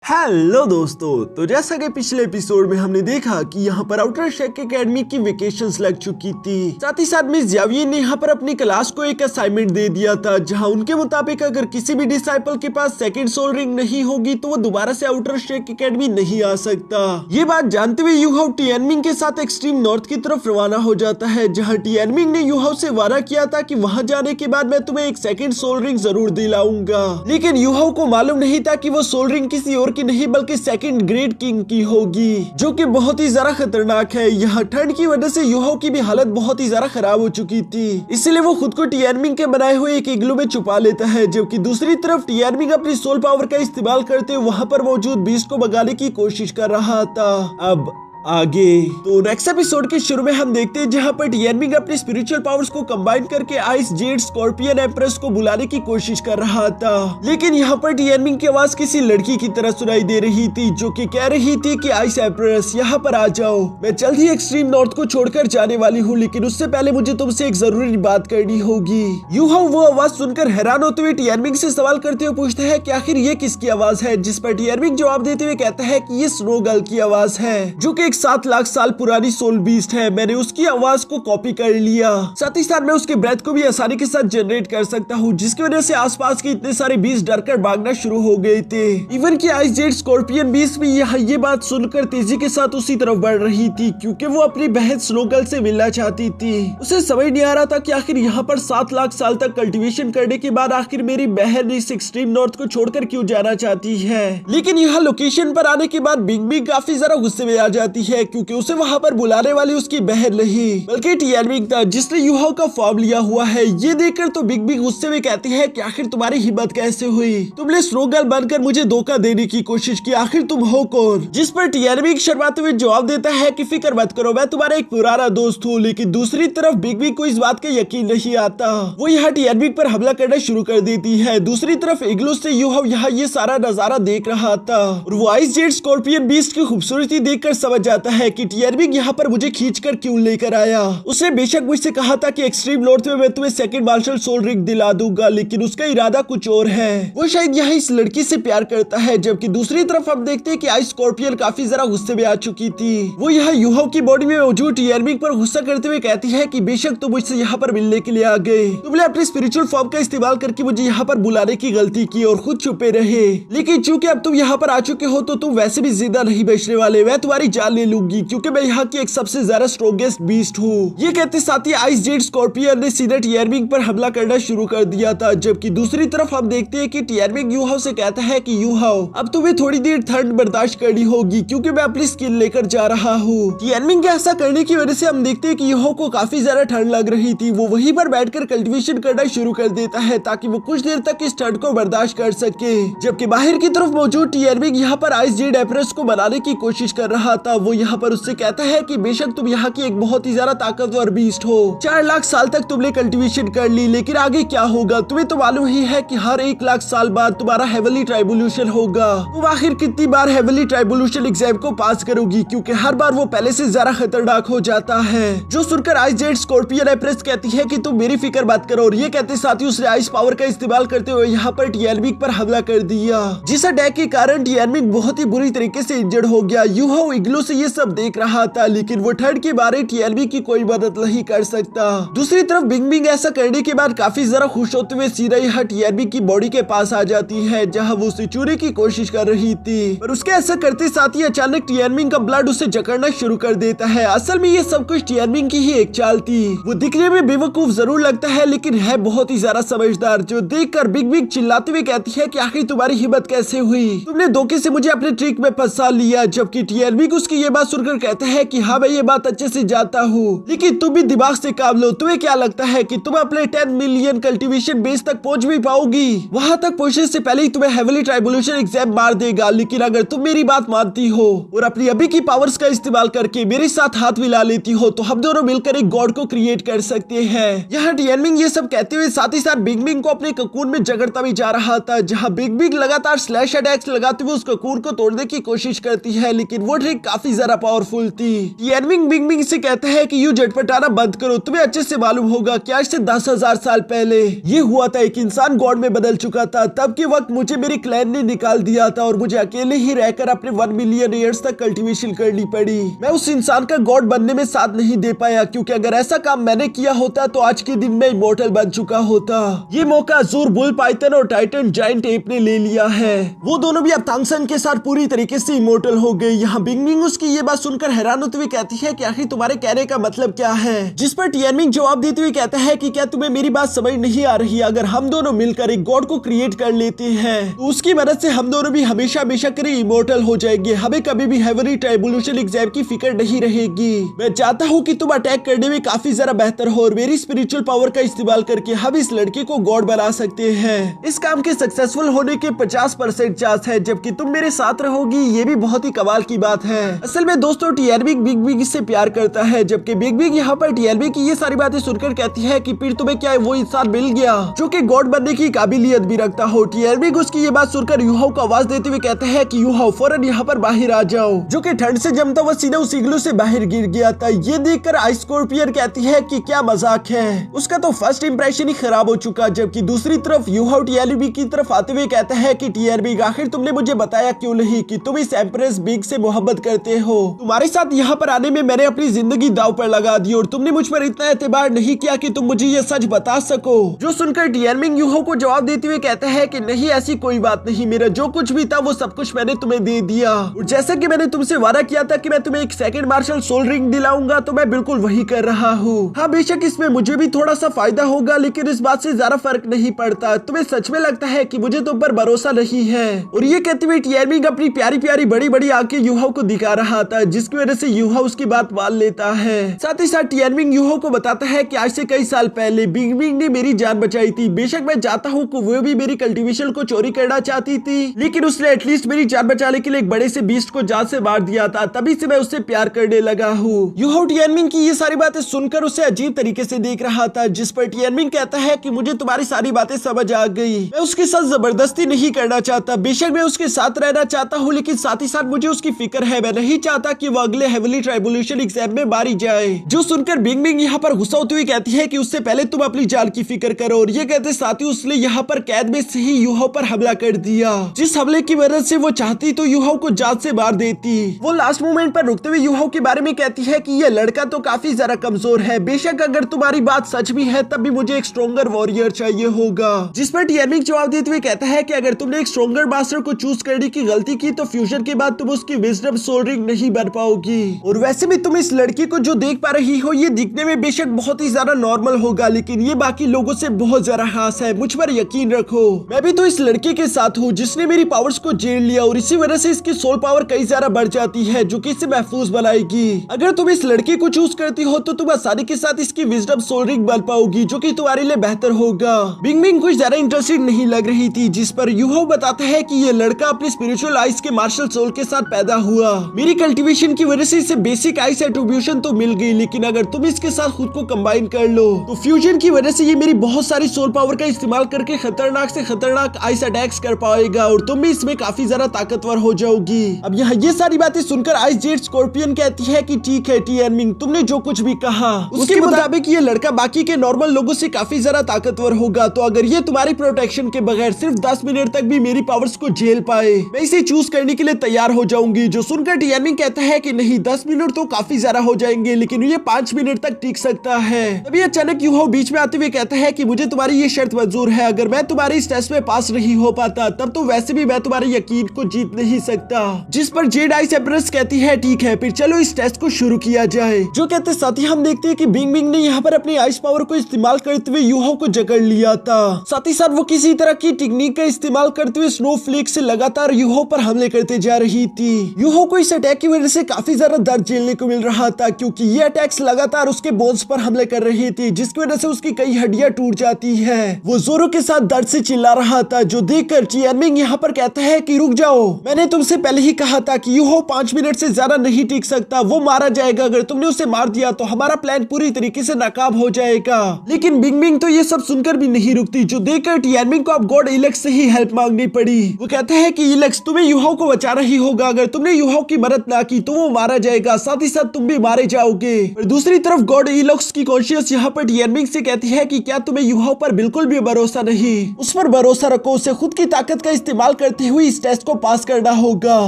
Hello दोस्तों, तो जैसा कि पिछले एपिसोड में हमने देखा कि यहाँ पर आउटर शेक एकेडमी की वेकेशंस लग चुकी थी। साथ ही साथ मिस जावियर ने यहाँ पर अपनी क्लास को एक असाइनमेंट दे दिया था, जहाँ उनके मुताबिक अगर किसी भी डिसाइपल के पास सेकंड सोल रिंग नहीं होगी तो वो दोबारा से आउटर शेक एकेडमी नहीं आ सकता। ये बात जानते हुए यूहाओ टियानमिंग के साथ एक्सट्रीम नॉर्थ की तरफ रवाना हो जाता है, जहाँ टियानमिंग ने यूहाओ से वादा किया था कि वहाँ जाने के बाद मैं तुम्हें एक सेकंड सोल रिंग जरूर दिलाऊंगा। लेकिन यूहाओ को मालूम नहीं था कि वो सोल रिंग किसी और की नहीं बल्कि सेकंड ग्रेड किंग की होगी, जो कि बहुत ही ज्यादा खतरनाक है। यहाँ ठंड की वजह से यूहाओ की भी हालत बहुत ही ज्यादा खराब हो चुकी थी, इसलिए वो खुद को टियानमिंग के बनाए हुए एक इग्लू में छुपा लेता है, जबकि दूसरी तरफ टियानमिंग अपनी सोल पावर का इस्तेमाल करते हुए वहाँ पर मौजूद बीस्ट को भगाने की कोशिश कर रहा था। अब आगे तो नेक्स्ट एपिसोड के शुरू में हम देखते हैं जहाँ पर टियानमिंग अपने स्पिरिचुअल पावर्स को कंबाइन करके आइस जेड स्कॉर्पियन एम्प्रेस को बुलाने की कोशिश कर रहा था। लेकिन यहाँ पर टियानमिंग की आवाज किसी लड़की की तरह सुनाई दे रही थी, जो कि कह रही थी कि आइस एम्प्रेस यहाँ पर आ जाओ, मैं जल्द ही एक्सट्रीम नॉर्थ को छोड़कर जाने वाली हूँ, लेकिन उससे पहले मुझे तुमसे एक जरूरी बात करनी होगी। यूहाओ वो आवाज सुनकर हैरान होते हुए टियानमिंग से सवाल करते हुए पूछता है कि आखिर ये किसकी आवाज है, जिस पर टियानमिंग जवाब देते हुए कहता है कि ये स्नो गर्ल की आवाज है, जो कि 7 लाख साल पुरानी सोल बीस्ट है। मैंने उसकी आवाज को कॉपी कर लिया, साथ ही साथ मैं उसके ब्रेथ को भी आसानी के साथ जनरेट कर सकता हूँ, जिसकी वजह से आसपास के इतने सारे बीस्ट डरकर भागना शुरू हो गए थे। इवन कि आइस जेड स्कॉर्पियन बीस्ट भी यहाँ ये बात सुनकर तेजी के साथ उसी तरफ बढ़ रही थी, क्योंकि वो अपनी बहन स्नो गर्ल से मिलना चाहती थी। उसे समझ नहीं आ रहा था कि आखिर यहाँ पर 7 लाख साल तक कल्टीवेशन करने के बाद आखिर मेरी बहन इस एक्सट्रीम नॉर्थ को छोड़कर क्यों जाना चाहती है। लेकिन यहाँ लोकेशन पर आने के बाद बिग बिग काफी ज्यादा गुस्से में आ जाती है, क्योंकि उसे वहाँ पर बुलाने वाली उसकी बहन नहीं बल्कि टियानमिंग था, जिसने यूहाओ का फॉर्म लिया हुआ है। ये देखकर तो बिग बिग गुस्से में कहती है कि आखिर तुम्हारी हिम्मत कैसे हुई, तुमने स्नो गर्ल बनकर मुझे धोखा देने की कोशिश की, आखिर तुम हो कौन। जिस पर टियानमिंग शर्माते हुए जवाब देता है कि फिक्र मत करो, मैं तुम्हारा एक पुराना दोस्त हूँ। लेकिन दूसरी तरफ बिग बिग को इस बात का यकीन नहीं आता, वो यहाँ टियानमिंग पर हमला करना शुरू कर देती है। दूसरी तरफ इग्लू से यूहाओ यहाँ ये सारा नजारा देख रहा था, और वो आइस जेड स्कॉर्पियन बीस्ट की खूबसूरती देखकर समझ जाता है कि टियानमिंग यहाँ पर मुझे खींचकर क्यों लेकर आया। उसने बेशक मुझसे कहा था कि एक्सट्रीम नॉर्थ में मैं तुम्हें सेकंड मार्शल सोल रिंग दिला दूंगा, लेकिन उसका इरादा कुछ और है। वो शायद यहाँ इस लड़की से प्यार करता है। जबकि दूसरी तरफ हम देखते हैं कि आइस स्कॉर्पियन काफी जरा गुस्से में आ चुकी थी। वो यहाँ यूहाओ की बॉडी में मौजूद टियानमिंग पर गुस्सा करते हुए कहती है कि बेशक तुम मुझसे यहाँ पर मिलने के लिए आ गए, तुमने अपने स्पिरिचुअल फॉर्म का इस्तेमाल करके मुझे यहाँ पर बुलाने की गलती की और खुद छुपे रहे। लेकिन चूंकि अब तुम यहाँ पर आ चुके हो तो तुम वैसे भी जिंदा नहीं बचने वाले, मैं तुम्हारी जान ले लूंगी, क्योंकि मैं यहाँ की एक सबसे ज्यादा स्ट्रॉन्गेस्ट बीस्ट हूँ। ये कहते साथ ही आइस जेड स्कॉर्पियन ने सीधे टियानमिंग पर हमला करना शुरू कर दिया था। जबकि दूसरी तरफ हम देखते हैं कि टियानमिंग यूहाओ से कहता है कि यूहाओ अब तुम्हें थोड़ी देर ठंड बर्दाश्त करनी होगी, क्योंकि मैं अपनी स्किल लेकर जा रहा हूँ। टियानमिंग के ऐसा करने की वजह से हम देखते हैं कि यूहाओ को काफी ज्यादा ठंड लग रही थी। वो वहीं पर बैठकर कल्टीवेशन करना शुरू कर देता है ताकि वो कुछ देर तक इस ठंड को बर्दाश्त कर सके। जबकि बाहर की तरफ मौजूद टियानमिंग यहाँ पर आइस जेड एम्प्रेस को बनाने की कोशिश कर रहा था। वो यहाँ पर उससे कहता है कि बेशक तुम यहाँ की एक बहुत ही ज्यादा ताकतवर बीस्ट हो, 4 लाख साल तक तुमने कल्टीवेशन कर ली, लेकिन आगे क्या होगा तुम्हें तो मालूम ही है कि हर 1 लाख साल बाद तुम्हारा हेवनली ट्राइबोल्यूशन होगा। तुम आखिर कितनी बार हेवनली ट्राइबोल्यूशन एग्जाम को पास करोगी, क्योंकि हर बार वो पहले से ज्यादा खतरनाक हो जाता है। जो सुनकर आइस जेड स्कॉर्पियन एम्प्रेस कहती है कि तुम मेरी फिक्र मत करो, और ये कहते साथ ही उसने आइस पावर का इस्तेमाल करते हुए यहाँ पर टियानमिंग पर हमला कर दिया, जिस अटैक के कारण टियानमिंग बहुत ही बुरी तरीके से इंजर्ड हो गया। यूहाओ इग्लू से ये सब देख रहा था, लेकिन वो ठंड के बारे टियानमिंग की कोई मदद नहीं कर सकता। दूसरी तरफ बिग बिग ऐसा करने के बाद काफी जरा खुश होते हुए सीधा यहाँ टियानमिंग की बॉडी के पास आ जाती है, जहाँ वो उसे चूरने की कोशिश कर रही थी। पर उसके ऐसा करते साथ ही अचानक टियानमिंग का ब्लड उसे जकड़ना शुरू कर देता है। असल में ये सब कुछ टियानमिंग की ही एक चाल थी। वो दिखने में बेवकूफ जरूर लगता है, लेकिन है बहुत ही ज्यादा समझदार, जो देखकर बिग बिग चिल्लाते हुए कहती है कि आखिर तुम्हारी हिम्मत कैसे हुई, तुमने धोखे से मुझे अपने ट्रिक में फंसा लिया। जबकि टियानमिंग उसकी ये बात सुनकर कहता है कि हाँ मैं ये बात अच्छे से जानता हूँ, लेकिन तुम भी दिमाग से काम लो। तुम्हें क्या लगता है कि तुम अपने 10 मिलियन कल्टीवेशन बेस तक पहुंच भी पाओगी? वहां तक पहुंचने से पहले ही तुम्हें हेवनली ट्राइबोल्यूशन एग्जाम मार देगा। लेकिन अगर तुम मेरी बात मानती हो और अपनी अभी की पावर्स का इस्तेमाल करके मेरे साथ हाथ मिला लेती हो, तो हम दोनों मिलकर एक गॉड को क्रिएट कर सकते हैं। यहाँ टियानमिंग ये सब कहते हुए साथ ही साथ बिग बिग को अपने ककून में जगड़ता भी जा रहा था, जहाँ बिग बिग लगातार स्लैश अटैक्स लगाते हुए उस ककून को तोड़ने की कोशिश करती है, लेकिन वो ट्रिक काफी ज्यादा पावरफुल थी। टियानमिंग बिंगमिंग से कहता है कि यूं झटपटाना बंद करो, तुम्हें अच्छे से मालूम होगा कि आज से 10,000 साल पहले ये हुआ था, एक इंसान गॉड में बदल चुका था। तब के वक्त मुझे मेरे क्लैन ने निकाल दिया था और मुझे अकेले ही रहकर अपने 1 मिलियन ईयर्स तक कल्टीवेशन करनी पड़ी। मैं उस इंसान का गॉड बनने में साथ नहीं दे पाया, क्योंकि अगर ऐसा काम मैंने किया होता तो आज के दिन में इमॉर्टल बन चुका होता। ये मौका अज़ूर बुल पाइथन और टाइटन जायंट एप ने ले लिया है। वो दोनों भी अब तांगसन के साथ पूरी तरीके से इमॉर्टल हो गए। यहाँ बिंगमिंग उसकी ये बात सुनकर हैरान होते हुए कहती है कि आखिर तुम्हारे कहने का मतलब क्या है, जिस पर टियानमिंग जवाब देते हुए कहता है कि क्या तुम्हें मेरी बात समझ नहीं आ रही, अगर हम दोनों मिलकर एक गॉड को क्रिएट कर लेते हैं तो उसकी मदद से हम दोनों भी हमेशा हमेशा के लिए इमॉर्टल हो जाएंगे। हमें कभी भी हेवनली ट्राइब्यूलेशन एग्जाम की फिक्र नहीं रहेगी। मैं चाहता हूँ कि तुम अटैक करने में काफी ज्यादा बेहतर हो और मेरी स्पिरिचुअल पावर का इस्तेमाल करके हम इस लड़के को गॉड बना सकते हैं। इस काम के सक्सेसफुल होने के 50% चांस है, जबकि तुम मेरे साथ रहोगी। ये भी बहुत ही कमाल की बात है। असल में दोस्तों टियानमिंग बिग से प्यार करता है, जबकि बिग यहाँ पर टियानमिंग की ये सारी बातें सुनकर कहती है कि फिर तुम्हें क्या वो इंसान मिल गया जो कि गॉड बनने की काबिलियत भी रखता हो। टियानमिंग उसकी ये बात सुनकर यूहाओ को आवाज देते हुए कहता है कि यूहाओ फौरन यहाँ पर बाहर आ जाओ, जो कि ठंड से जमता हुआ सीधा उस इग्लू से बाहर गिर गया था। ये देखकर आइस स्कॉर्पियन कहती है कि क्या मजाक है, उसका तो फर्स्ट इंप्रेशन ही खराब हो चुका। जबकि दूसरी तरफ यूहाओ टियानमिंग की तरफ आते हुए कहता है कि टियानमिंग आखिर तुमने मुझे बताया क्यों नहीं कि तुम इस एम्प्रेस बिग से मोहब्बत करते हो। तुम्हारे साथ यहाँ पर आने में मैंने अपनी जिंदगी दाव पर लगा दी और तुमने मुझ पर इतना एतबार नहीं किया कि तुम मुझे ये सच बता सको। जो सुनकर टियानमिंग यूहाओ को जवाब देते हुए कहता है कि नहीं, ऐसी कोई बात नहीं, मेरा जो कुछ भी था वो सब कुछ मैंने तुम्हें दे दिया और जैसा कि मैंने तुमसे वादा किया था कि मैं तुम्हें एक सेकंड मार्शल सोल रिंग दिलाऊंगा, तो मैं बिल्कुल वही कर रहा हूँ। हाँ बेशक इसमें मुझे भी थोड़ा सा फायदा होगा, लेकिन इस बात से ज्यादा फर्क नहीं पड़ता। तुम्हें सच में लगता है कि मुझे तुम पर भरोसा नहीं है। और ये कहते हुए टियानमिंग अपनी प्यारी प्यारी बड़ी बड़ी आंखें यूहाओ को दिखा रहा था, जिसकी वजह से यूहाओ उसकी बात मान लेता है। साथ ही साथ टियानमिंग यूहाओ को बताता है कि आज से कई साल पहले बिंगमिंग ने मेरी जान बचाई थी। बेशक मैं चाहता हूँ कि वो भी मेरी कल्टीवेशन को चोरी करना चाहती थी, लेकिन उसने एटलीस्ट मेरी जान बचाने के लिए एक बड़े से बीस्ट को जान से मार दिया था। तभी से मैं उससे प्यार करने लगा हूँ। यूहाओ टियानमिंग की ये सारी बातें सुनकर उसे अजीब तरीके से देख रहा था, जिस पर टियानमिंग कहता है कि मुझे तुम्हारी सारी बातें समझ आ गई। मैं उसके साथ जबरदस्ती नहीं करना चाहता, बेशक मैं उसके साथ रहना चाहता हूँ, लेकिन साथ ही साथ मुझे उसकी फिक्र है। मैं नहीं चाहता कि वो अगले हेवनली ट्राइब्यूलेशन एग्जाम में मारी जाए। जो सुनकर बिंगमिंग यहाँ पर गुस्सा होती हुई कहती है कि उससे पहले तुम अपनी जान की फिक्र करो। और ये कहते साथ ही उसने यहाँ पर कैद में से ही यूहाओ पर हमला कर दिया, जिस हमले की वजह से वो चाहती तो यूहाओ को जान से मार देती। वो लास्ट मोमेंट पर रुकते हुए यूहाओ के बारे में कहती है कि ये लड़का तो काफी ज्यादा कमजोर है। बेशक अगर तुम्हारी बात सच भी है तब भी मुझे एक स्ट्रॉन्गर वॉरियर चाहिए होगा। जिस पर टियानमिंग जवाब देते हुए कहता है कि अगर तुमने एक स्ट्रॉन्गर मास्टर को चूज करने की गलती की तो फ्यूजन के बाद तुम उसकी विजडम सोल रिंग नहीं बन पाओगी। और वैसे भी तुम इस लड़की को जो देख पा रही हो ये दिखने में बेशक बहुत ही ज्यादा नॉर्मल होगा, लेकिन ये बाकी लोगों से बहुत ज्यादा खास है। मुझ पर यकीन रखो, मैं भी तो इस लड़के के साथ हूँ जिसने मेरी पावर्स को झेल लिया और इसी वजह से इसकी सोल पावर कई ज्यादा बढ़ जाती है, जो कि इसे महफूज बनाएगी। अगर तुम इस लड़के को चूज करती हो तो तुम आसानी के साथ इसकी विजडम सोल रिंग बन पाओगी, जो कि तुम्हारे लिए बेहतर होगा। बिंगमिंग कुछ ज्यादा इंटरेस्टेड नहीं लग रही थी, जिस पर यूहाओ बताता है कि ये लड़का अपनी स्पिरिचुअल आइस के मार्शल सोल के साथ पैदा हुआ। मेरी कल्टीवेशन की वजह से इसे बेसिक आइस एट्रीब्यूशन तो मिल गई, लेकिन अगर तुम इसके साथ खुद को कंबाइन कर लो तो फ्यूजन की वजह से ये मेरी बहुत सारी सोल पावर का इस्तेमाल करके खतरनाक से खतरनाक आइस अटैक्स कर पाएगा और तुम भी इसमें काफी ज्यादा ताकतवर हो जाओगी। अब यहाँ ये सारी बातें सुनकर आइस जेट स्कॉर्पियन कहती है कि ठीक है टियानमिंग, तुमने जो कुछ भी कहा उसके मुताबिक ये लड़का बाकी के नॉर्मल लोगों से काफी ज्यादा ताकतवर होगा। तो अगर ये तुम्हारी प्रोटेक्शन के बगैर सिर्फ 10 मिनट तक भी मेरी पावर्स को झेल पाए, मैं इसे चूज करने के लिए तैयार हो जाऊंगी। जो सुनकर टियानमिंग कहता है कि नहीं, 10 मिनट तो काफी ज्यादा हो जाएंगे, लेकिन ये 5 मिनट तक टिक सकता है। तभी अचानक यूहाओ बीच में आते हुए कहता है कि मुझे तुम्हारी ये शर्त मंजूर है, अगर मैं तुम्हारी इस टेस्ट में पास नहीं हो पाता तब तो वैसे भी मैं तुम्हारे यकीन को जीत नहीं सकता। जिस पर जेड आइस एम्प्रेस कहती है ठीक है फिर चलो इस टेस्ट को शुरू किया जाए। जो कहते साथ ही हम देखते हैं कि बिंगमिंग ने यहाँ पर अपनी आइस पावर को इस्तेमाल करते हुए यूहाओ को जकड़ लिया था। साथ ही साथ वो किसी तरह की टेक्निक का इस्तेमाल करते हुए स्नोफ्लेक से लगातार यूहाओ पर हमले करते जा रही थी। यूहाओ को इस अटैक की वजह से काफी ज्यादा दर्द झेलने को मिल रहा था, क्योंकि ये अटैक्स लगातार उसके बोन्स पर हमले कर रही थी, जिसकी वजह से उसकी कई हड्डियां टूट जाती है। वो जोरों के साथ दर्द से चिल्ला रहा था, जो देखकर टियानमिंग यहाँ पर कहता है कि रुक जाओ, मैंने तुमसे पहले ही कहा था कि यूहाओ 5 मिनट से ज्यादा नहीं टिक सकता, वो मारा जाएगा। अगर तुमने उसे मार दिया तो हमारा प्लान पूरी तरीके से नाकाम हो जाएगा। लेकिन बिंगमिंग तो ये सब सुनकर भी नहीं रुकती, जो देखकर टियानमिंग को अब गॉड इलेक्स से ही हेल्प मांगनी पड़ी। वो कहता है कि इलेक्स तुम्हें यूहाओ को बचाना ही होगा, अगर तुमने यूहाओ की मदद ना की तो वो मारा जाएगा, साथ ही साथ तुम भी मारे जाओगे। और दूसरी तरफ गॉड इलॉक्स की कॉन्शियस यहाँ पर टिएनमिंग से कहती है कि क्या तुम्हें युहाओ पर बिल्कुल भी भरोसा नहीं, उस पर भरोसा रखो, उसे खुद की ताकत का इस्तेमाल करते हुए इस टेस्ट को पास करना होगा।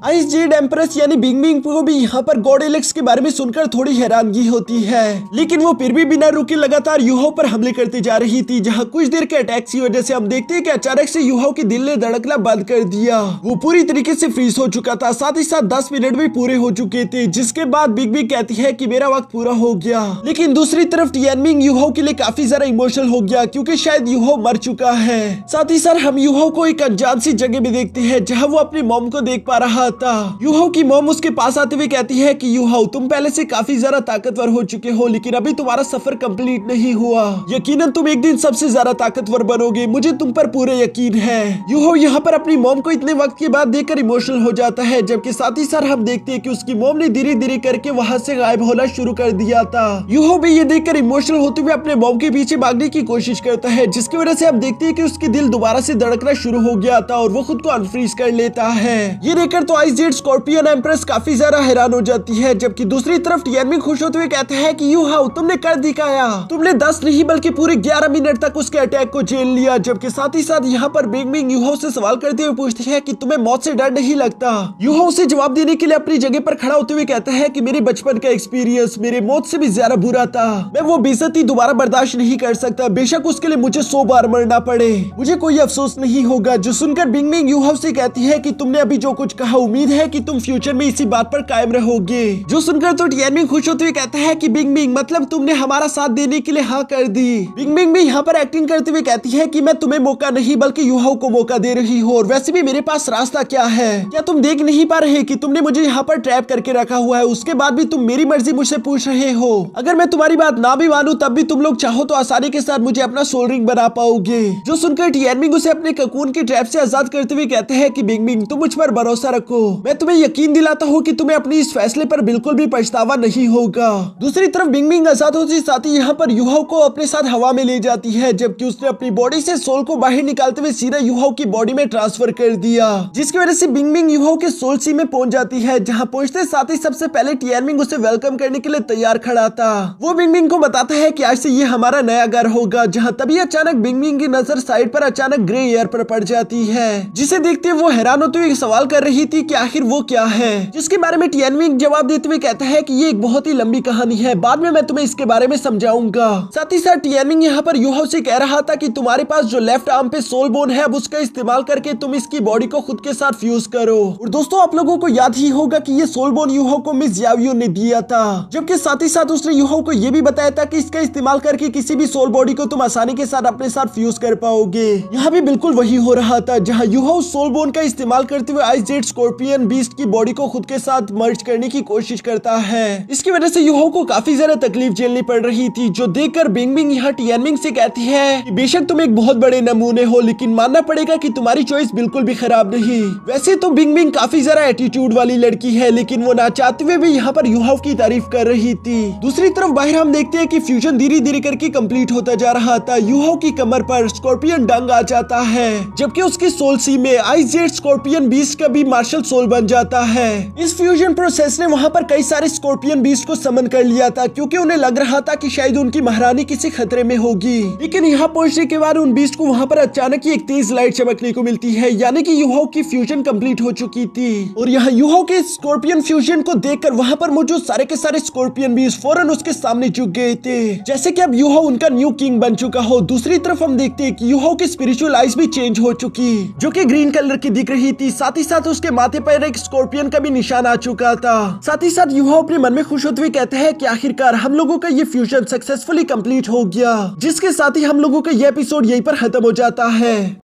आइस जेड एम्प्रेस यानी बिंगमिंग को भी यहाँ पर गॉड इलॉक्स के बारे में सुनकर थोड़ी हैरानगी होती है, लेकिन वो फिर भी बिना रुके लगातार युहाओ पर हमले करती जा रही थी। जहाँ कुछ देर के अटैक की वजह से हम देखते हैं कि अचानक से युहाओ के दिल ने धड़कना बंद कर दिया, वो पूरी तरीके से फ्रीज हो चुका था, साथ ही साथ 10 मिनट भी पूरे हो चुके थे, जिसके बाद बिग बी कहती है कि मेरा वक्त पूरा हो गया। लेकिन दूसरी तरफ टिएनमिंग युहाओ के लिए काफी ज्यादा इमोशनल हो गया, क्योंकि शायद युहाओ मर चुका है। साथ ही साथ हम युहाओ को एक अनजान सी जगह में देखते हैं, जहाँ वो अपनी मॉम को देख पा रहा था। युहाओ की मॉम उसके पास आते हुए कहती है कि युहाओ तुम पहले से काफी ज्यादा ताकतवर हो चुके हो, लेकिन अभी तुम्हारा सफर कंप्लीट नहीं हुआ, यकीनन तुम एक दिन सबसे ज्यादा ताकतवर बनोगे, मुझे तुम पर पूरे यकीन है। युहाओ यहाँ पर अपनी मॉम को इतने वक्त के बाद देखकर इमोशनल हो जाता है, जबकि साथ ही साथ हम देखते हैं कि उसकी मॉम ने धीरे धीरे करके वहाँ से गायब होना शुरू कर दिया था। युहाओ भी ये देखकर इमोशनल होते हुए अपने मॉम के पीछे भागने की कोशिश करता है, जिसकी वजह से हम देखते हैं कि उसकी दिल दोबारा से धड़कना शुरू हो गया था और वो खुद को अनफ्रीज कर लेता है। ये देखकर तो आइस जेड स्कॉर्पियन एम्प्रेस काफी ज्यादा हैरान हो जाती है, जबकि दूसरी तरफ टिएनमिंग खुश होते हुए कहते हैं कि युहाओ तुमने कर दिखाया, तुमने 10 नहीं बल्कि पूरे 11 मिनट तक उसके अटैक को झेल लिया। जबकि साथ ही साथ यहाँ पर बिंगमिंग युहाओ से सवाल करते हुए पूछती है कि तुम्हें मौत से डर नहीं लगता। युहाओ से जवाब देने के लिए अपनी जगह पर खड़ा होते हुए कहता है कि मेरे बचपन का एक्सपीरियंस मेरे मौत से भी ज्यादा बुरा था, मैं वो बेइज्जती दोबारा बर्दाश्त नहीं कर सकता, बेशक उसके लिए मुझे 100 बार मरना पड़े, मुझे कोई अफसोस नहीं होगा। जो सुनकर बिंगमिंग युहाओ से कहती है कि तुमने अभी जो कुछ कहा उम्मीद है कि तुम फ्यूचर में इसी बात पर कायम रहोगे। जो सुनकर तो टिएनमिंग खुश होते हुए कहता है कि बिंगमिंग मतलब तुमने हमारा साथ देने के लिए हाँ कर दी। बिंगमिंग भी यहाँ पर एक्टिंग करते हुए कहती है कि मैं तुम्हें मौका नहीं बल्कि युहाओ को मौका दे रही हूँ, और वैसे भी मेरे पास रास्ता क्या है, क्या तुम देख नहीं पा रहे कि तुमने मुझे यहाँ पर ट्रैप करके रखा हुआ है, उसके बाद भी तुम मेरी मर्जी मुझसे पूछ रहे हो। अगर मैं तुम्हारी बात ना भी मानूं तब भी तुम लोग चाहो तो आसानी के साथ मुझे अपना सोल रिंग बना पाओगे। जो सुनकर टिएनमिंग उसे अपने ककून की ट्रैप से आजाद करते हुए कहते हैं कि बिंगमिंग तुम मुझ पर भरोसा रखो, मैं तुम्हें यकीन दिलाता हूँ कि तुम्हें अपनी इस फैसले पर बिल्कुल भी पछतावा नहीं होगा। दूसरी तरफ बिंगमिंग आजाद होते साथ ही यहाँ पर युहाओ को अपने साथ हवा में ले जाती है, जबकि उसने अपनी बॉडी से सोल को बाहर निकालते हुए सीधा युहाओ की बॉडी में ट्रांसफर कर दिया, जिसकी वजह से बिंगमिंग युहाओ के सोल सी में पहुंच जाती है, जहां पहुंचते साथ ही सबसे पहले टिएनमिंग उसे वेलकम करने के लिए तैयार खड़ा था। वो बिंगमिंग को बताता है कि आज से ये हमारा नया घर होगा, जहां तभी अचानक बिंगमिंग की नजर साइड पर अचानक ग्रे एयर पर पड़ जाती है, जिसे देखते वो हैरान होते हुए सवाल कर रही थी कि आखिर वो क्या है, जिसके बारे में टिएनमिंग जवाब देते हुए कहता है कि ये एक बहुत ही लंबी कहानी है, बाद में मैं तुम्हें इसके बारे में समझाऊंगा। साथ ही साथ टिएनमिंग यहाँ पर युहाओ से कह रहा था कि तुम्हारे पास जो लेफ्ट आर्म पे सोल बोन है अब उसका इस्तेमाल करके तुम इसकी बॉडी को खुद के साथ फ्यूज करो। और दोस्तों आप लोगों को याद ही होगा कि ये सोल बोन युहाओ को मिस यावियो ने दिया था, जबकि साथ ही साथ उसने युहाओ को ये भी बताया था कि इसका इस्तेमाल करके किसी भी सोल बॉडी को तुम आसानी के साथ अपने साथ फ्यूज कर पाओगे। यहाँ भी बिल्कुल वही हो रहा था, जहाँ युहाओ सोल बोन का इस्तेमाल करते हुए आइस जेड स्कॉर्पियन बीस्ट की बॉडी को खुद के साथ मर्ज करने की कोशिश करता है। इसकी वजह से युहाओ को काफी ज्यादा तकलीफ झेलनी पड़ रही थी, जो देखकर बिंगमिंग यहाँ टिएनमिंग से कहती है कि बेशक तुम एक बहुत बड़े नमूने हो, लेकिन मानना पड़ेगा कि तुम्हारी चॉइस बिल्कुल भी खराब नहीं। वैसे तो बिंगमिंग काफी ज्यादा एटीट्यूड वाली लड़की है, लेकिन वो ना चाहते हुए भी यहाँ पर युहाओ की तारीफ कर रही थी। दूसरी तरफ बाहर हम देखते हैं कि फ्यूजन धीरे धीरे करके कंप्लीट होता जा रहा था। युहाओ की कमर पर स्कॉर्पियन डंग आ जाता है, जबकि उसकी सोल सी में आइस जेड स्कॉर्पियन बीस्ट का भी मार्शल सोल बन जाता है। इस फ्यूजन प्रोसेस ने वहाँ पर कई सारे स्कॉर्पियन बीस्ट को समन कर लिया था, क्योंकि उन्हें लग रहा था कि शायद उनकी महारानी किसी खतरे में होगी। लेकिन यहाँ पहुंचने के बाद उन बीस्ट को वहाँ पर अचानक ही एक तेज लाइट चमकने को मिलती है, यानी कि युहाओ की फ्यूजन कंप्लीट हो चुकी थी। और यहाँ युहाओ के स्कॉर्पियन फ्यूजन को देखकर वहाँ पर मौजूद सारे के सारे स्कॉर्पियन बीस्ट फौरन उसके सामने झुक गए थे, जैसे कि अब युहाओ उनका न्यू किंग बन चुका हो। दूसरी तरफ हम देखते हैं कि युहाओ की स्पिरिचुअल आइज भी चेंज हो चुकी, जो कि ग्रीन कलर की दिख रही थी। साथ ही साथ उसके माथे पर एक स्कॉर्पियन का भी निशान आ चुका था। साथ ही साथ युहाओ अपने मन में खुश होते हुए कहते हैं कि आखिरकार हम लोगों का ये फ्यूजन सक्सेसफुली कंप्लीट हो गया, जिसके साथ ही हम लोगों का ये एपिसोड यहीं पर खत्म हो जाता है।